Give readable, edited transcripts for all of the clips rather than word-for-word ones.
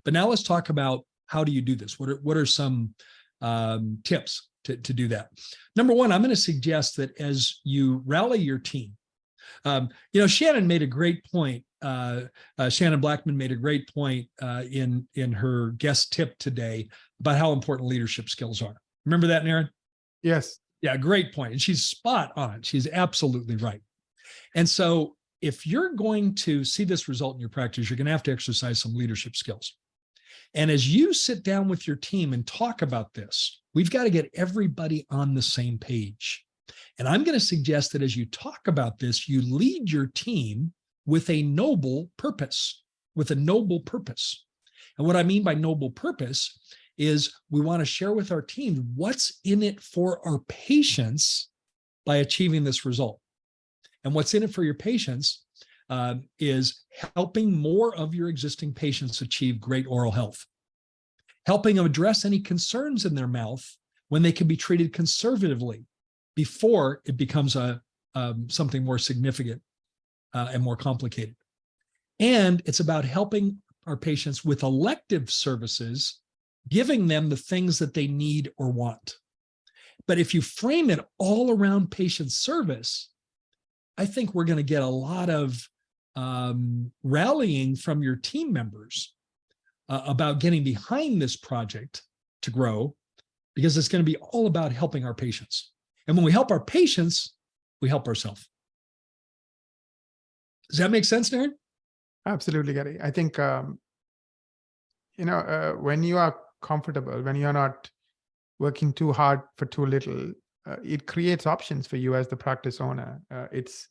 But now let's talk about how do you do this? What are some tips to do that? Number one, I'm going to suggest that as you rally your team, Shannon made a great point. Shannon Blackman made a great point in her guest tip today about how important leadership skills are. Remember that, Naren? Yes. Yeah, great point. And she's spot on. She's absolutely right. And so if you're going to see this result in your practice, you're going to have to exercise some leadership skills. And as you sit down with your team and talk about this, we've got to get everybody on the same page. And I'm going to suggest that as you talk about this, you lead your team with a noble purpose, And what I mean by noble purpose is we want to share with our team what's in it for our patients by achieving this result. And what's in it for your patients is helping more of your existing patients achieve great oral health, helping them address any concerns in their mouth when they can be treated conservatively before it becomes something more significant and more complicated. And it's about helping our patients with elective services, giving them the things that they need or want. But if you frame it all around patient service, I think we're going to get a lot of rallying from your team members about getting behind this project to grow, because it's going to be all about helping our patients. And when we help our patients, we help ourselves. Does that make sense, Darren? Absolutely, Gary. I think, when you are comfortable, when you're not working too hard for too little, it creates options for you as the practice owner. It's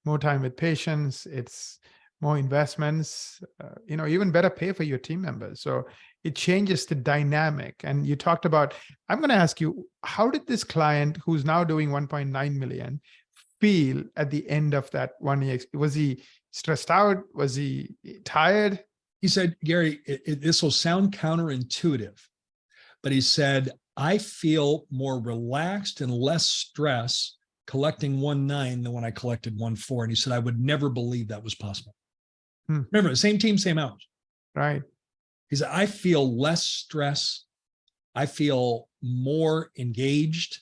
more time with patients, it's more investments, even better pay for your team members. So it changes the dynamic. And you talked about, I'm going to ask you, how did this client who's now doing 1.9 million feel at the end of that 1 year? Was he stressed out? Was he tired? He said, Gary, this will sound counterintuitive, but he said, I feel more relaxed and less stress collecting 1.9 than when I collected 1.4. And he said, I would never believe that was possible. Remember, same team, same hours. Right. He said, I feel less stress. I feel more engaged.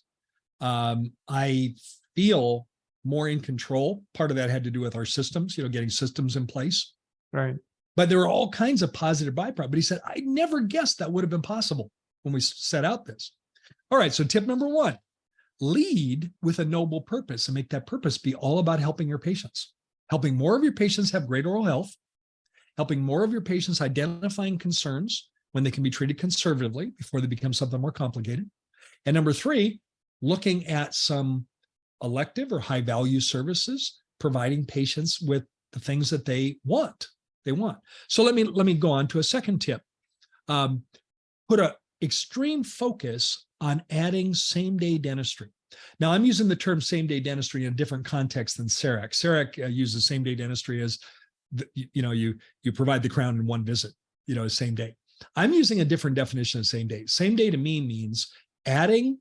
I feel more in control. Part of that had to do with our systems, getting systems in place. Right. But there were all kinds of positive byproducts. But he said, I never guessed that would have been possible when we set out this. All right, so tip number one, lead with a noble purpose and make that purpose be all about helping your patients, helping more of your patients have great oral health, helping more of your patients identifying concerns when they can be treated conservatively before they become something more complicated. And number three, looking at some elective or high value services, providing patients with the things that they want. So let me go on to a second tip. Put an extreme focus on adding same-day dentistry. Now, I'm using the term same-day dentistry in a different context than CEREC. CEREC uses same-day dentistry as, you provide the crown in one visit, same day. I'm using a different definition of same day. Same day to me means adding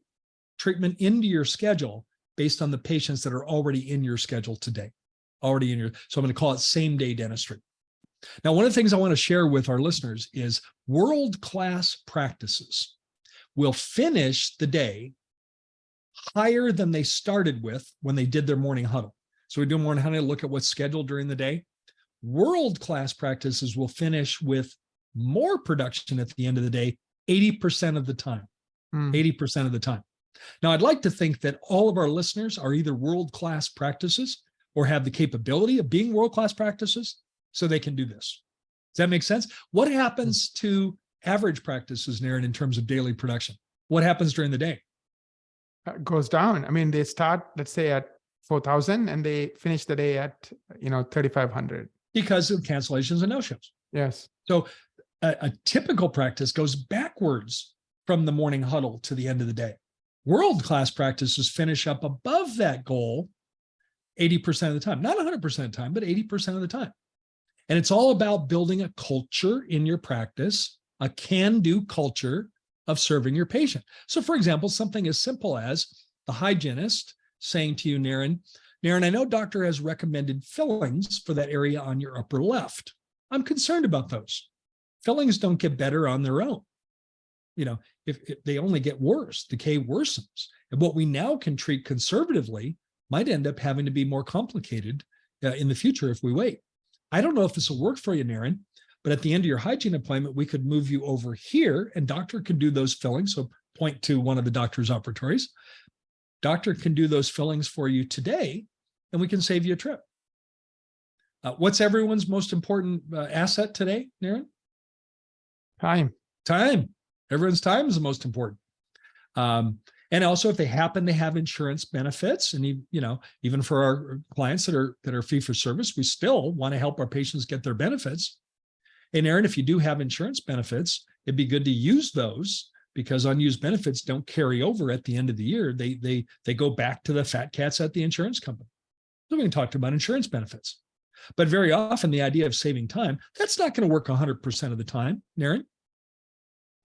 treatment into your schedule based on the patients that are already in your schedule today, so I'm going to call it same-day dentistry. Now, one of the things I want to share with our listeners is world-class practices will finish the day higher than they started with when they did their morning huddle. So we do morning huddle, look at what's scheduled during the day. World-class practices will finish with more production at the end of the day, 80% of the time. 80% of the time. Now, I'd like to think that all of our listeners are either world-class practices or have the capability of being world-class practices, so they can do this. Does that make sense? What happens to average practices, Naren, in terms of daily production? What happens during the day? Goes down. I mean, they start, let's say, at 4,000 and they finish the day at 3,500 because of cancellations and no-shows. Yes. So a typical practice goes backwards from the morning huddle to the end of the day. World-class practices finish up above that goal 80% of the time, not 100% of the time, but 80% of the time. And it's all about building a culture in your practice, a can-do culture of serving your patient. So for example, something as simple as the hygienist saying to you, Naren, I know doctor has recommended fillings for that area on your upper left. I'm concerned about those. Fillings don't get better on their own. You know, if they only get worse, decay worsens. And what we now can treat conservatively might end up having to be more complicated in the future if we wait. I don't know if this will work for you, Naren, but at the end of your hygiene appointment, we could move you over here and doctor can do those fillings. So point to one of the doctor's operatories. Doctor can do those fillings for you today, and we can save you a trip. What's everyone's most important asset today, Naren? Time. Time. Everyone's time is the most important. And also, if they happen to have insurance benefits, and you know, even for our clients that are fee for service, we still want to help our patients get their benefits. And Aaron, if you do have insurance benefits, it'd be good to use those, because unused benefits don't carry over at the end of the year. They go back to the fat cats at the insurance company. So we can talk about insurance benefits. But very often the idea of saving time, that's not going to work 100% of the time, Naren.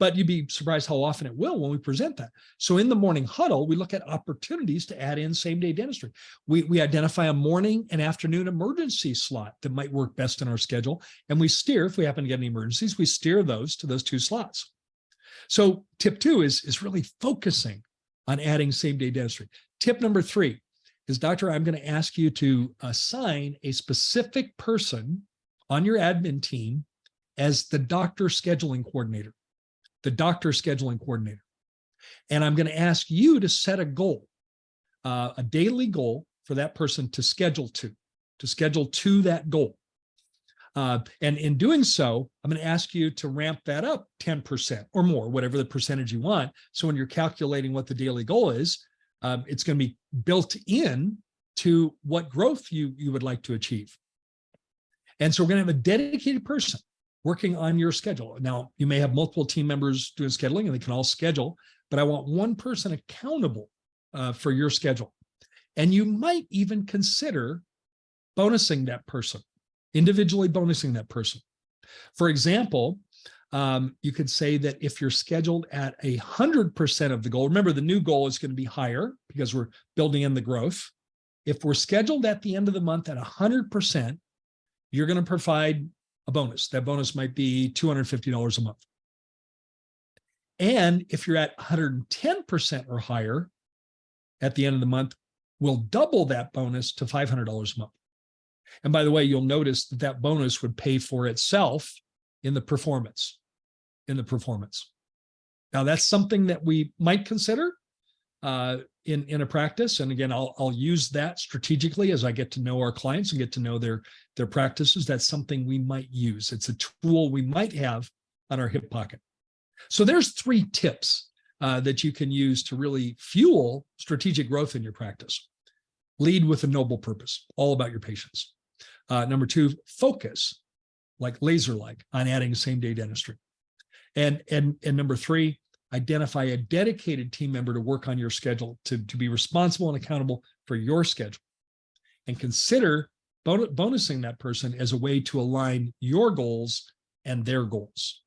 But you'd be surprised how often it will when we present that. So in the morning huddle, we look at opportunities to add in same-day dentistry. We identify a morning and afternoon emergency slot that might work best in our schedule. And we steer, if we happen to get any emergencies, we steer those to those two slots. So tip 2 is really focusing on adding same-day dentistry. Tip number 3 is, doctor, I'm going to ask you to assign a specific person on your admin team as the doctor scheduling coordinator. The doctor scheduling coordinator. And I'm going to ask you to set a goal, a daily goal for that person to schedule to that goal. And in doing so, I'm going to ask you to ramp that up 10% or more, whatever the percentage you want. So when you're calculating what the daily goal is, it's going to be built in to what growth you would like to achieve. And so we're going to have a dedicated person working on your schedule. Now, you may have multiple team members doing scheduling and they can all schedule, but I want one person accountable for your schedule. And you might even consider bonusing that person, individually bonusing that person. For example, you could say that if you're scheduled at 100% of the goal, remember the new goal is going to be higher because we're building in the growth. If we're scheduled at the end of the month at 100%, you're going to provide a bonus. That bonus might be $250 a month. And if you're at 110% or higher at the end of the month, we'll double that bonus to $500 a month. And by the way, you'll notice that that bonus would pay for itself in the performance. Now, that's something that we might consider in a practice. And again, I'll use that strategically as I get to know our clients and get to know their practices. That's something we might use. It's a tool we might have on our hip pocket. So there's 3 tips that you can use to really fuel strategic growth in your practice. Lead with a noble purpose, all about your patients. Number 2, focus, like laser-like, on adding same-day dentistry. And number 3, identify a dedicated team member to work on your schedule, to be responsible and accountable for your schedule. And consider bonusing that person as a way to align your goals and their goals.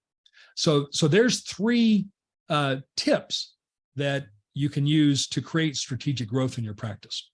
So there's 3 tips that you can use to create strategic growth in your practice.